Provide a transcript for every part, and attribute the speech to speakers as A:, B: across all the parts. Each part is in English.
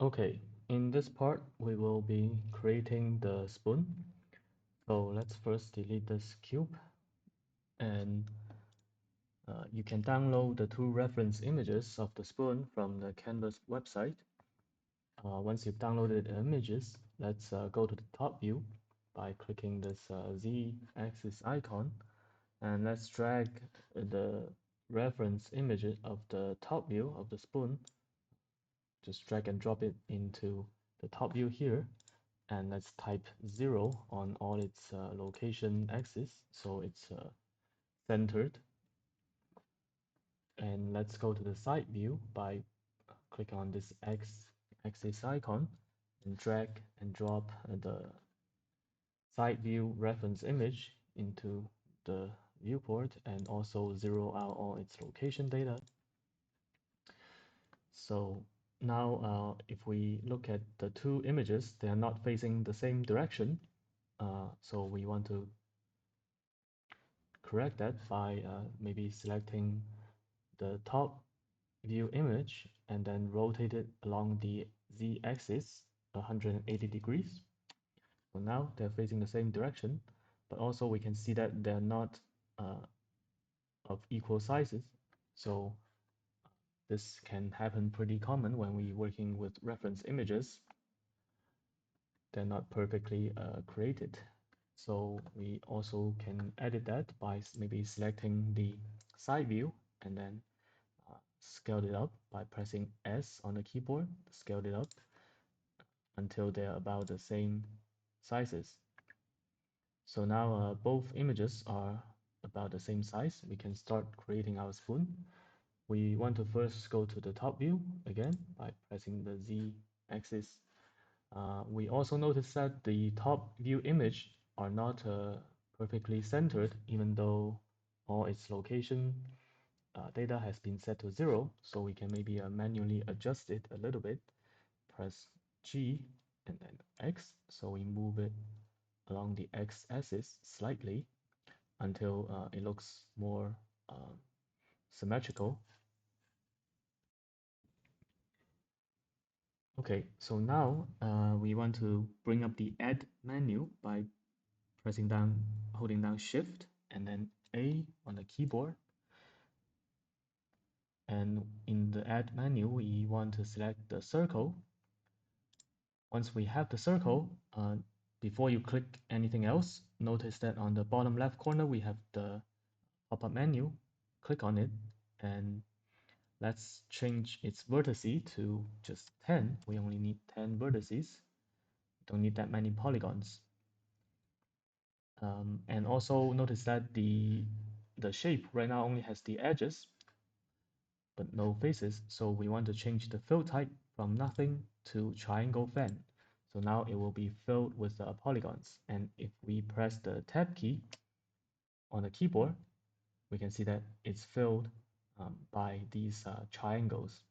A: Okay, in this part, we will be creating the spoon. So let's first delete this cube, and you can download the two reference images of the spoon from the Canvas website. Once you've downloaded the images, let's go to the top view by clicking this Z-axis icon, and let's drag the reference image of the top view of the spoon. Just drag and drop it into the top view here, and let's type 0 on all its location axes so it's centered. And let's go to the side view by click on this axis icon and drag and drop the side view reference image into the viewport, and also zero out all its location data. So now if we look at the two images, they are not facing the same direction. So we want to correct that by maybe selecting the top view image and then rotate it along the z-axis 180 degrees. So now they're facing the same direction, but also we can see that they're not of equal sizes. So this can happen pretty common when we're working with reference images. They're not perfectly created. So we also can edit that by maybe selecting the side view and then scale it up by pressing S on the keyboard, scale it up until they're about the same sizes. So now both images are about the same size. We can start creating our spoon. We want to first go to the top view again by pressing the Z axis. We also notice that the top view image are not perfectly centered, even though all its location data has been set to 0. So we can maybe manually adjust it a little bit. Press G and then X. So we move it along the x-axis slightly until it looks more symmetrical. Okay, so now we want to bring up the Add menu by pressing down, holding down Shift and then A on the keyboard. And in the Add menu, we want to select the circle. Once we have the circle, before you click anything else, notice that on the bottom left corner, we have the pop-up menu. Click on it, and let's change its vertices to just 10. We only need 10 vertices. Don't need that many polygons. And also notice that the shape right now only has the edges, but no faces. So we want to change the fill type from nothing to triangle fan. So now it will be filled with polygons. And if we press the tab key on the keyboard, we can see that it's filled by these triangles.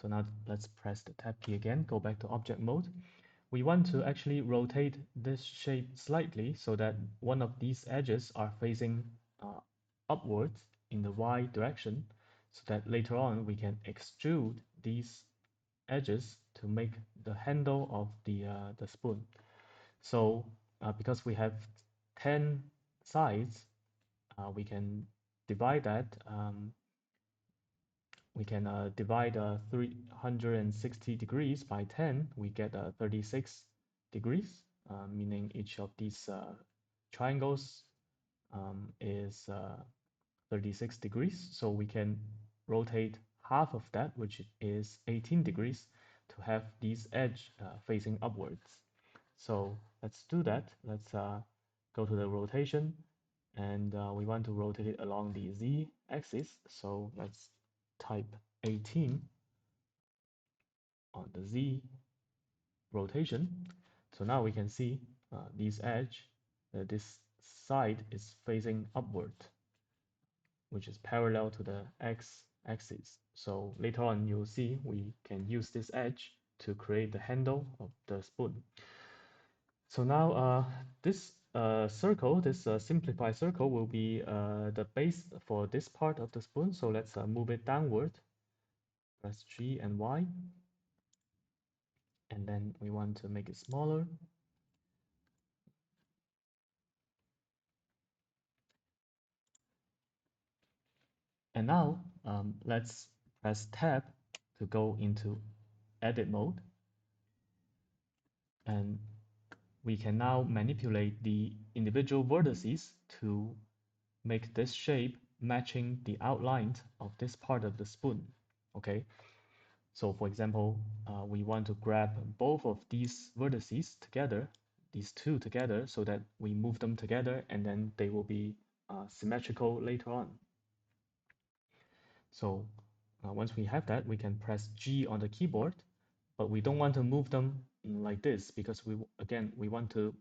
A: So now let's press the tab key again, go back to object mode. We want to actually rotate this shape slightly so that one of these edges are facing upwards in the Y direction, so that later on we can extrude these edges to make the handle of the spoon. So because we have 10 sides, we can divide that. We can divide 360 degrees by 10. We get 36 degrees, meaning each of these triangles is 36 degrees. So we can rotate half of that, which is 18 degrees, to have these edge facing upwards. So let's do that. Let's go to the rotation, and we want to rotate it along the Z axis. So let's type 18 on the Z rotation. So now we can see this edge, this side is facing upward, which is parallel to the X axis. So later on, you'll see we can use this edge to create the handle of the spoon. So now this circle, this simplified circle will be the base for this part of the spoon. So let's move it downward. Press G and Y. and then we want to make it smaller. And now let's press Tab to go into edit mode. And we can now manipulate the individual vertices to make this shape matching the outline of this part of the spoon. Okay, so for example, we want to grab both of these vertices together, these two together, so that we move them together and then they will be symmetrical later on. So once we have that, we can press G on the keyboard, but we don't want to move them like this because we want to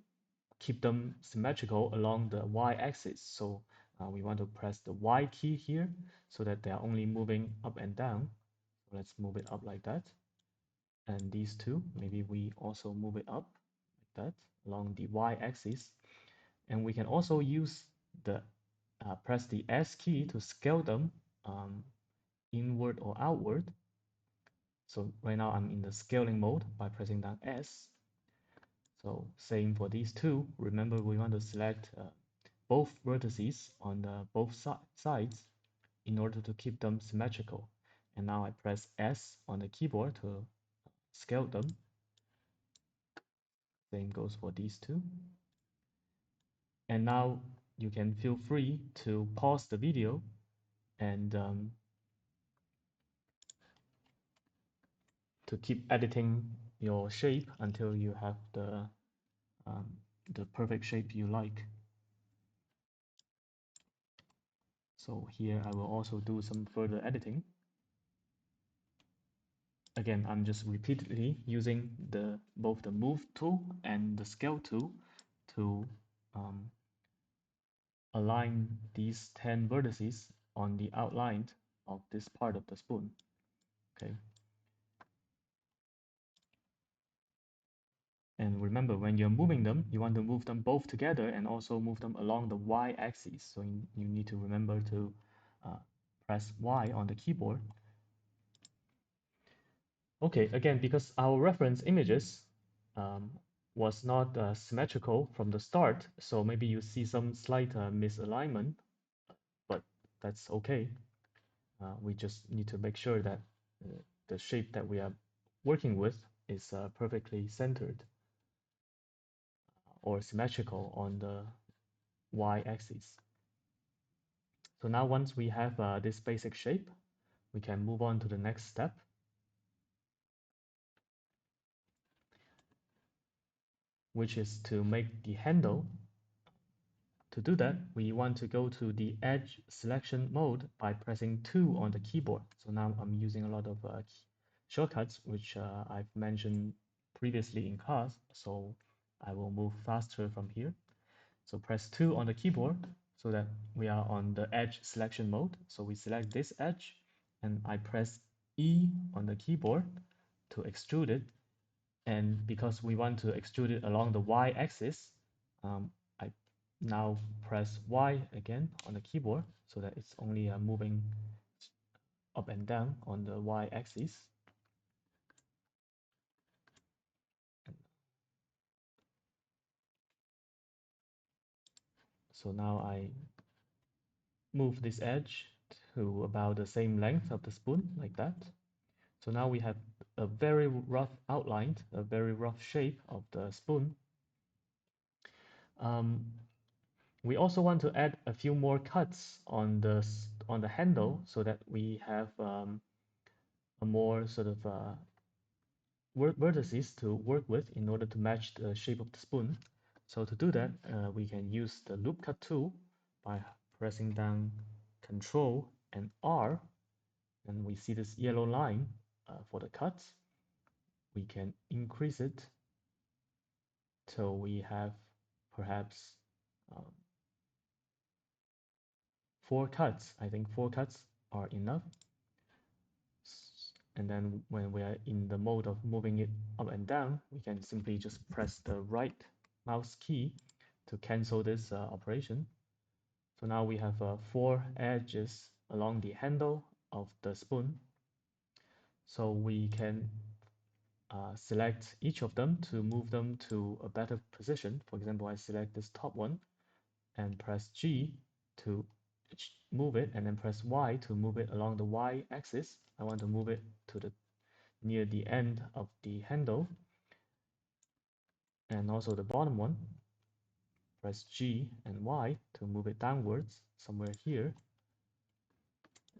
A: keep them symmetrical along the y-axis. So we want to press the Y key here so that they are only moving up and down. So let's move it up like that. And these two, maybe we also move it up like that along the y-axis. And we can also use the press the S key to scale them inward or outward. So right now I'm in the scaling mode by pressing down S. So same for these two. Remember, we want to select both vertices on both sides in order to keep them symmetrical. And now I press S on the keyboard to scale them. Same goes for these two. And now you can feel free to pause the video and to keep editing your shape until you have the perfect shape you like. So here I will also do some further editing. Again, I'm just repeatedly using both the move tool and the scale tool to align these 10 vertices on the outline of this part of the spoon. Okay. And remember, when you're moving them, you want to move them both together and also move them along the y-axis. So you need to remember to press Y on the keyboard. Okay, again, because our reference images was not symmetrical from the start, so maybe you see some slight misalignment, but that's okay. We just need to make sure that the shape that we are working with is perfectly centered or symmetrical on the y-axis. So now once we have this basic shape, we can move on to the next step. Which is to make the handle. To do that, we want to go to the edge selection mode by pressing 2 on the keyboard. So now I'm using a lot of shortcuts, which I've mentioned previously in class. So I will move faster from here. So press 2 on the keyboard so that we are on the edge selection mode. So we select this edge and I press E on the keyboard to extrude it. And because we want to extrude it along the y-axis, I now press Y again on the keyboard so that it's only moving up and down on the y-axis. So now I move this edge to about the same length of the spoon, like that. So now we have a very rough outline, a very rough shape of the spoon. We also want to add a few more cuts on the handle so that we have a more sort of vertices to work with in order to match the shape of the spoon. So to do that, we can use the loop cut tool by pressing down Control and R, and we see this yellow line for the cuts. We can increase it till we have perhaps 4 cuts. I think 4 cuts are enough. And then when we are in the mode of moving it up and down, we can simply just press the right mouse key to cancel this operation. So now we have 4 edges along the handle of the spoon. So we can select each of them to move them to a better position. For example, I select this top one and press G to move it, and then press Y to move it along the Y axis. I want to move it to the near the end of the handle, and also the bottom one. Press G and Y to move it downwards somewhere here,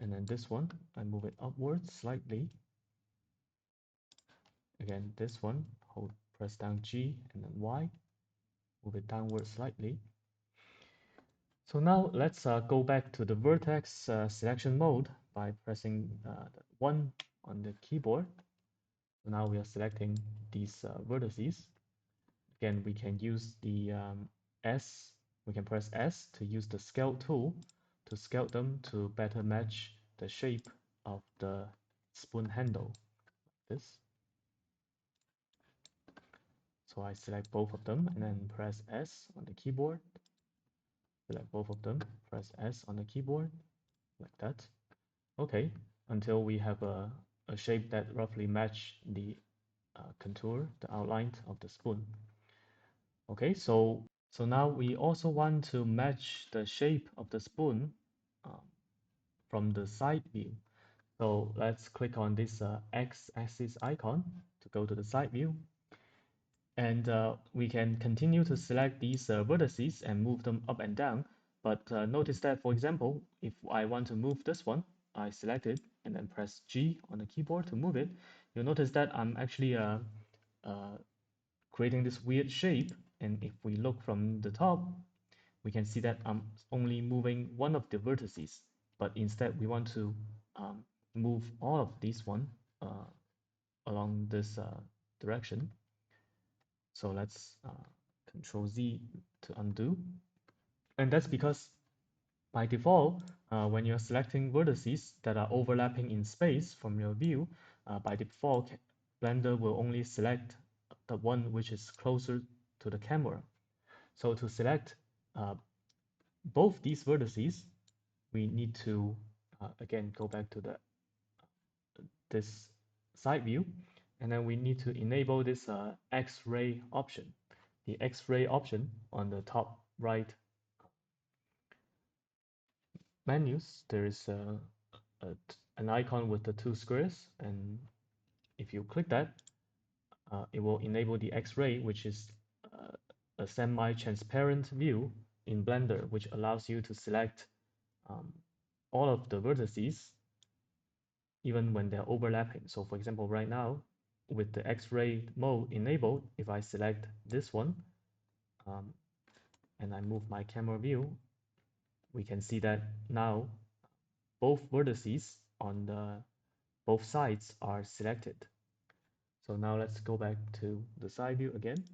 A: and then this one I move it upwards slightly. Again, this one, press down G and then Y, move it downwards slightly. So now let's go back to the vertex selection mode by pressing 1 on the keyboard. So now we are selecting these vertices. Again, we can use the S, we can press S to use the scale tool to scale them to better match the shape of the spoon handle, like this. So I select both of them and then press S on the keyboard. Select both of them, press S on the keyboard, like that. Okay, until we have a shape that roughly match the contour, the outline of the spoon. Okay, so now we also want to match the shape of the spoon from the side view. So let's click on this X-axis icon to go to the side view. And we can continue to select these vertices and move them up and down. But notice that, for example, if I want to move this one, I select it and then press G on the keyboard to move it. You'll notice that I'm actually creating this weird shape. And if we look from the top, we can see that I'm only moving one of the vertices. But instead, we want to move all of these one along this direction. So let's Control Z to undo. And that's because by default, when you're selecting vertices that are overlapping in space from your view, by default, Blender will only select the one which is closer to the camera. So to select both these vertices, we need to again go back to this side view, and then we need to enable this X-ray option. The X-ray option on the top right menus, there is an icon with the two squares, and if you click that, it will enable the X-ray, which is a semi-transparent view in Blender, which allows you to select all of the vertices even when they're overlapping. So for example, right now, with the X-ray mode enabled, if I select this one and I move my camera view, we can see that now both vertices on both sides are selected. So now let's go back to the side view again.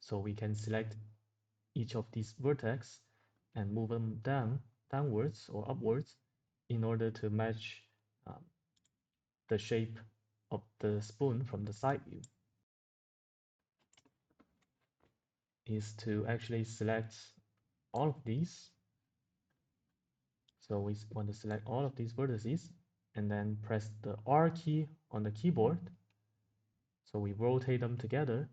A: So we can select each of these vertex and move them downwards or upwards in order to match the shape of the spoon from the side view. Is to actually select all of these. So we want to select all of these vertices and then press the R key on the keyboard. So we rotate them together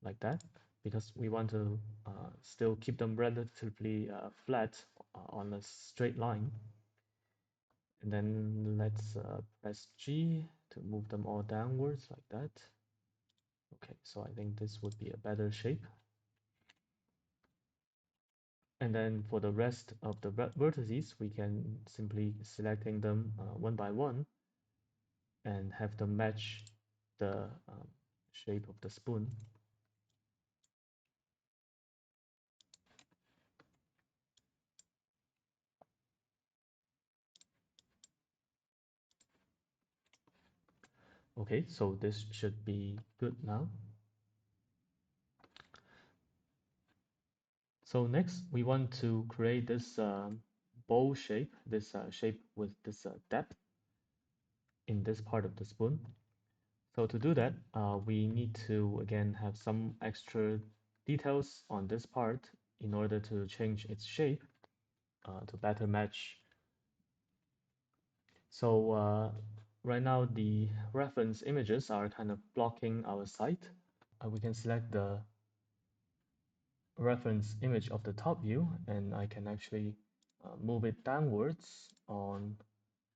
A: like that because we want to still keep them relatively flat on a straight line. And then let's press G to move them all downwards like that. Okay, so I think this would be a better shape. And then for the rest of the vertices, we can simply selecting them one by one and have them match the shape of the spoon. Okay, so this should be good now. So next, we want to create this bowl shape, this shape with this depth in this part of the spoon. So to do that, we need to, again, have some extra details on this part in order to change its shape to better match. So right now the reference images are kind of blocking our sight. We can select the reference image of the top view, and I can actually move it downwards on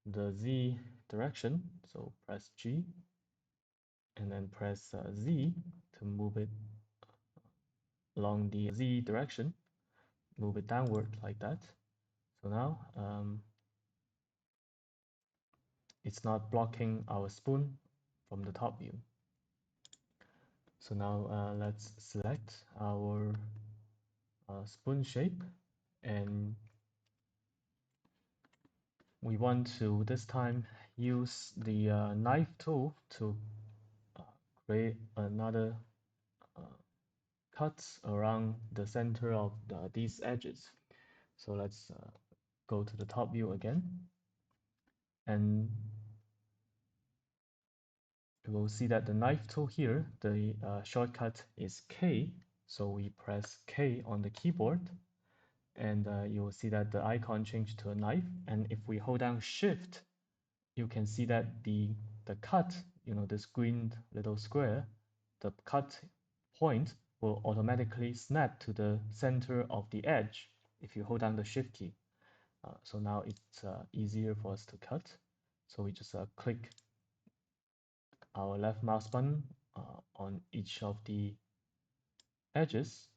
A: the Z direction. So press G and then press Z to move it along the Z direction, move it downward like that. So now it's not blocking our spoon from the top view. So now let's select our spoon shape, and we want to this time use the knife tool to create another cuts around the center of these edges. So let's go to the top view again, and you will see that the knife tool here, the shortcut is K. So we press K on the keyboard, and you will see that the icon changed to a knife. And if we hold down Shift, you can see that the cut, this green little square, the cut point will automatically snap to the center of the edge if you hold down the Shift key. So now it's easier for us to cut. So we just click our left mouse button on each of the edges,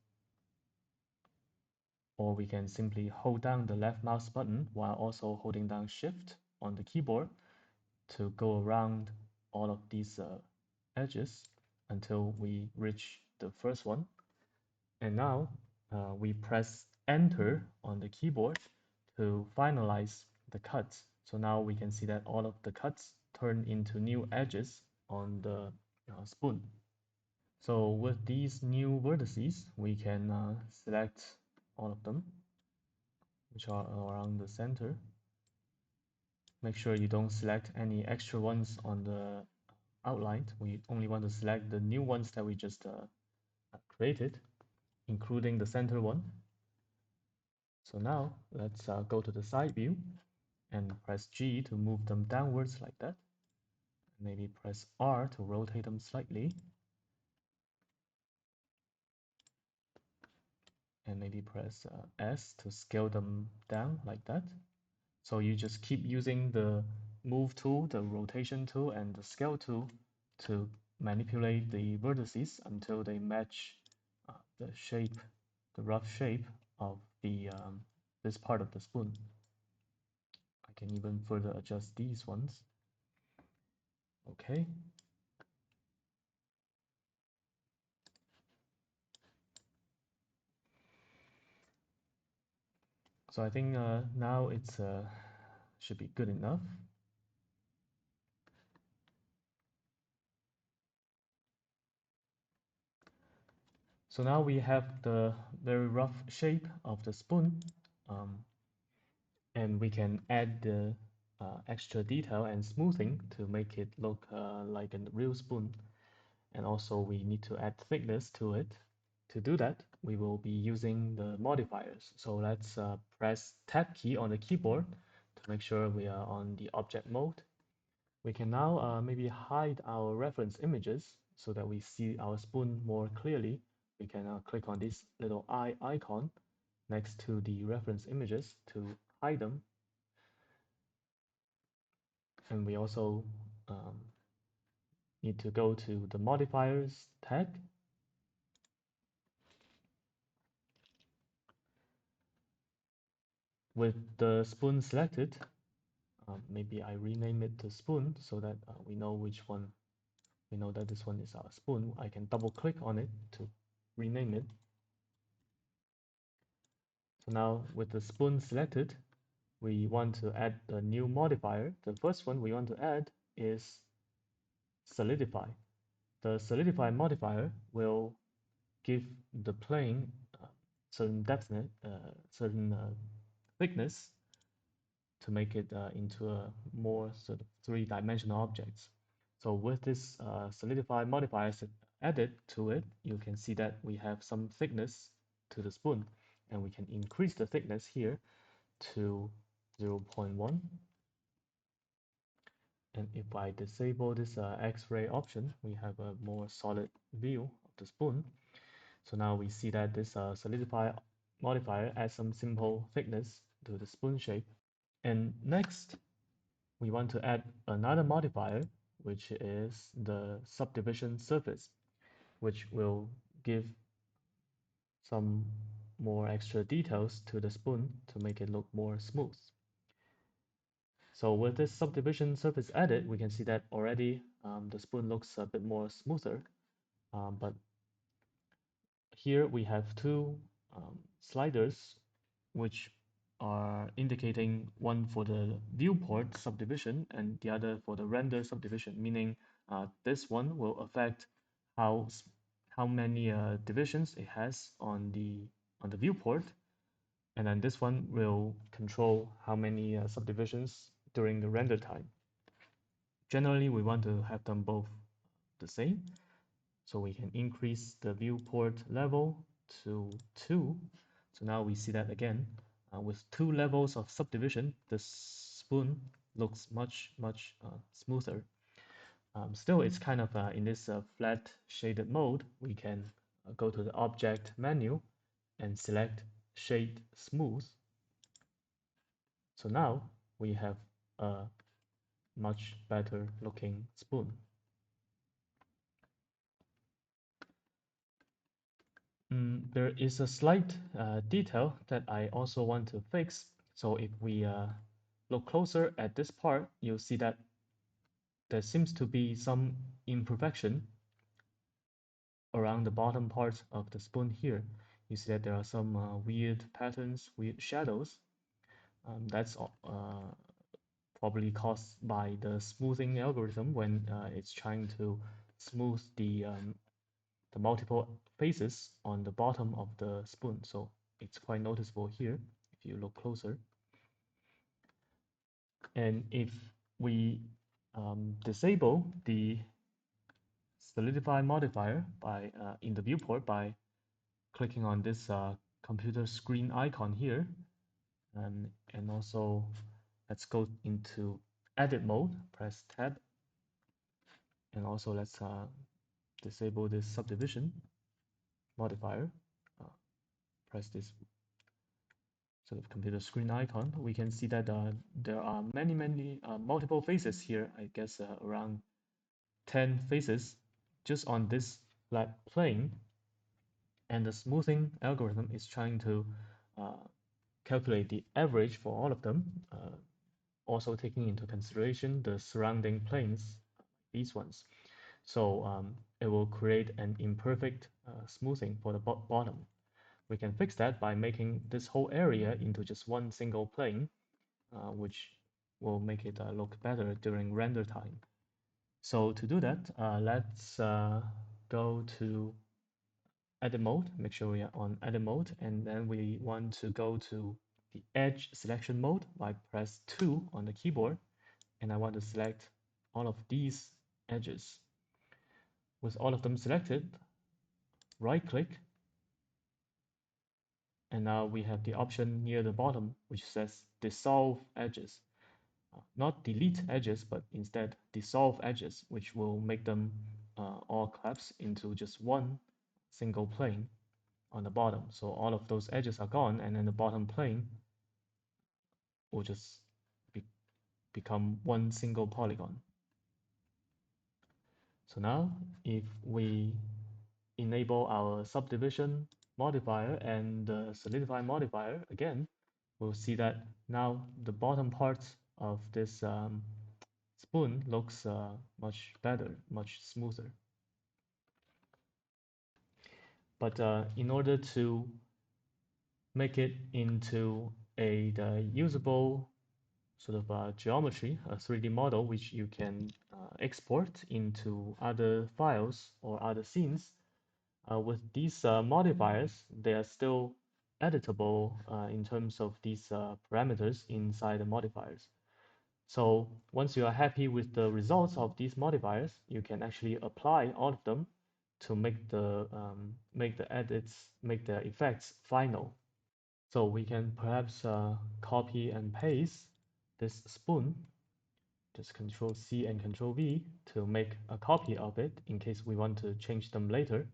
A: or we can simply hold down the left mouse button while also holding down Shift on the keyboard to go around all of these edges until we reach the first one. And now we press Enter on the keyboard to finalize the cuts. So now we can see that all of the cuts turn into new edges on the spoon. So with these new vertices, we can select all of them, which are around the center. Make sure you don't select any extra ones on the outline. We only want to select the new ones that we just created, including the center one. So now let's go to the side view and press G to move them downwards like that. Maybe press R to rotate them slightly. And maybe press S to scale them down like that. So you just keep using the move tool, the rotation tool, and the scale tool to manipulate the vertices until they match the shape, the rough shape of the this part of the spoon. I can even further adjust these ones. Okay. So I think now it's should be good enough. So now we have the very rough shape of the spoon, and we can add the extra detail and smoothing to make it look like a real spoon. And also we need to add thickness to it. To do that, we will be using the modifiers. So let's press Tab key on the keyboard to make sure we are on the object mode. We can now maybe hide our reference images so that we see our spoon more clearly. We can click on this little eye icon next to the reference images to hide them. And we also need to go to the modifiers tag. With the spoon selected, maybe I rename it to spoon so that we know which one, we know that this one is our spoon. I can double click on it to rename it. So now with the spoon selected, we want to add a new modifier. The first one we want to add is solidify. The solidify modifier will give the plane certain depthness, certain thickness to make it into a more sort of three-dimensional objects. So with this solidify modifier added to it, you can see that we have some thickness to the spoon, and we can increase the thickness here to 0.1. And if I disable this X-ray option, we have a more solid view of the spoon. So now we see that this solidify modifier adds some simple thickness to the spoon shape. And next, we want to add another modifier, which is the subdivision surface, which will give some more extra details to the spoon to make it look more smooth. So with this subdivision surface added, we can see that already the spoon looks a bit more smoother. But here we have two sliders which are indicating one for the viewport subdivision and the other for the render subdivision, meaning this one will affect how how many divisions it has on the viewport, and then this one will control how many subdivisions during the render time. Generally, we want to have them both the same, so we can increase the viewport level to 2. So now we see that again, with 2 levels of subdivision, the spoon looks much smoother. Still, it's kind of in this flat shaded mode. We can go to the object menu and select shade smooth. So now we have a much better looking spoon. There is a slight detail that I also want to fix. So if we look closer at this part, you'll see that there seems to be some imperfection around the bottom part of the spoon here. You see that there are some weird patterns, weird shadows. That's probably caused by the smoothing algorithm when it's trying to smooth the multiple faces on the bottom of the spoon. So it's quite noticeable here if you look closer. And if we disable the solidify modifier by in the viewport by clicking on this computer screen icon here, and also let's go into edit mode, press tab, and also let's disable this subdivision modifier, press this sort of computer screen icon. We can see that there are many multiple faces here. I guess around 10 faces just on this flat plane, and the smoothing algorithm is trying to calculate the average for all of them, also taking into consideration the surrounding planes, these ones. So it will create an imperfect smoothing for the bottom. We can fix that by making this whole area into just one single plane, which will make it look better during render time. So to do that, let's go to edit mode, make sure we are on edit mode, and then we want to go to the edge selection mode by press 2 on the keyboard, and I want to select all of these edges. With all of them selected, right click, and now we have the option near the bottom which says dissolve edges. Not delete edges, but instead dissolve edges, which will make them all collapse into just one single plane on the bottom. So all of those edges are gone, and then the bottom plane will just become one single polygon. So now if we enable our subdivision modifier and the solidify modifier again, we'll see that now the bottom part of this spoon looks much better, much smoother. But in order to make it into the usable sort of geometry, a 3D model, which you can export into other files or other scenes, with these modifiers, they are still editable in terms of these parameters inside the modifiers. So once you are happy with the results of these modifiers, you can actually apply all of them to make the edits, make the effects final. So we can perhaps copy and paste this spoon just Control C and Control V to make a copy of it in case we want to change them later.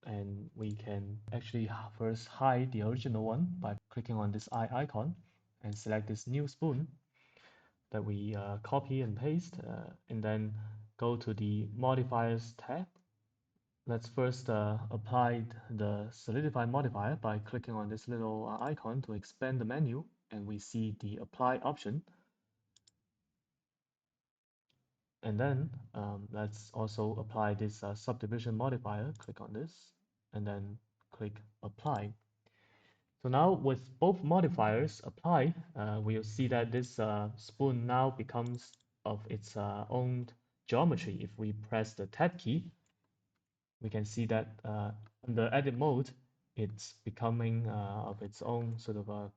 A: And we can actually first hide the original one by clicking on this eye icon and select this new spoon that we copy and paste, and then go to the modifiers tab. Let's first apply the solidify modifier by clicking on this little icon to expand the menu, and we see the apply option. And then let's also apply this subdivision modifier. Click on this and then click apply. So now with both modifiers applied, we'll see that this spoon now becomes of its own geometry. If we press the tab key, we can see that under edit mode, it's becoming of its own sort of a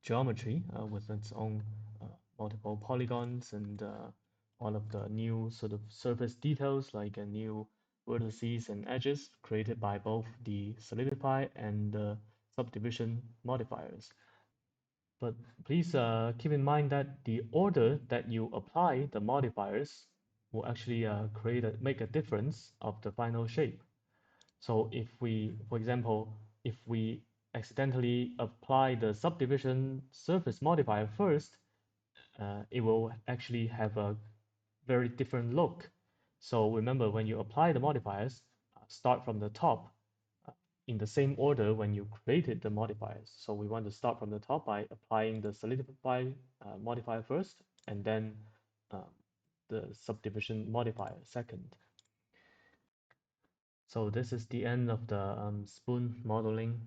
A: geometry with its own uh, multiple polygons and all of the new sort of surface details like a new vertices and edges created by both the solidify and the subdivision modifiers. But please keep in mind that the order that you apply the modifiers will actually make a difference of the final shape. So if we, for example, if we accidentally apply the subdivision surface modifier first, it will actually have a very different look. So remember, when you apply the modifiers, start from the top uh, in the same order when you created the modifiers. So we want to start from the top by applying the solidify modifier first, and then um, the subdivision modifier second. So this is the end of the spoon modeling